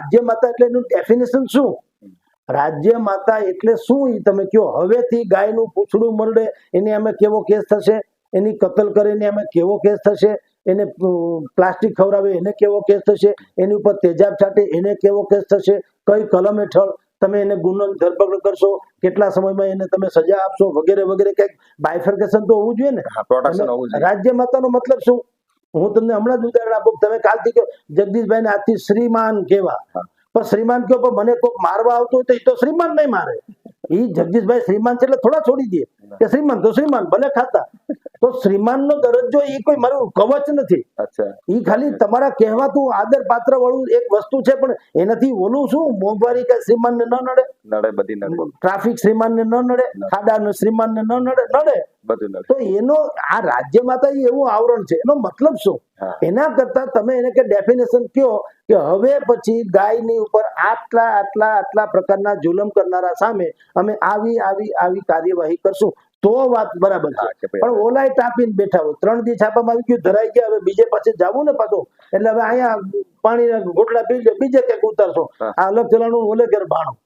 રાજ્ય માતા એટલે એનું ડેફિનેશન શું? રાજ્ય માતા એટલે શું એ તમે કહો. હવેથી ગાયનું પૂંછડું મળે એને અમે કેવો કેસ થશે, એની કતલ કરીને અમે કેવો કેસ થશે, એને પ્લાસ્ટિક ખવડાવે એને કેવો કેસ થશે, એની ઉપર તેજાબ છાંટે એને કેવો કેસ થશે, કઈ કલમ હેઠળ તમે એને ગુનો ધરપકડ કરશો, કેટલા સમયમાં એને તમે સજા આપશો, વગેરે વગેરે. કંઈક બાયફર્કેશન તો હોવું જોઈએ ને. રાજ્ય માતાનો મતલબ શું? હું તમને હમણાં જ ઉદાહરણ આપું. તમે કાલથી કહો જગદીશભાઈ ને આજથી શ્રીમાન કેવા, પણ શ્રીમાન કહો પણ મને કોઈક મારવા આવતો હોય તો એ તો શ્રીમાન નહીં મારે. એ જગદીશભાઈ શ્રીમાન છે એટલે થોડા છોડી દે કે શ્રીમાન તો શ્રીમાન ભલે ખાતા. તો શ્રીમાન નો દરજ્જો એ કોઈ મારું કવચ નથી. એ ખાલી તમારા કહેવાતું આદર પાત્ર વાળું એક વસ્તુ છે, પણ એનાથી ઓલું શું મોંઘવારી કે શ્રીમાન ને ન નડે, ટ્રાફિક શ્રીમાન ને ન નડે, ખાડા શ્રીમાન ને ન નડે. તો એનો આ રાજ્ય માતા એવું આવરણ છે. એનો મતલબ શું? એના કરતા તમે એને કે ડેફિનેશન કયો કે હવે પછી ગાયની ઉપર આટલા આટલા આટલા પ્રકારના જુલમ કરનારા સામે અમે આવી આવી આવી કાર્યવાહી કરશું, તો વાત બરાબર છે. પણ ઓલાય ટાપીને બેઠા હોય, 3 દી છાપામાં આવી ગયું, ધરાઈ ગયા, હવે બીજે પાસે જવું ને પાછું, એટલે હવે અહીંયા પાણીના ઘોટલા બીજે ક્યાંક ઉતારશો, આ અલગ ચલાણું ઓલે ઘેર ભાણું.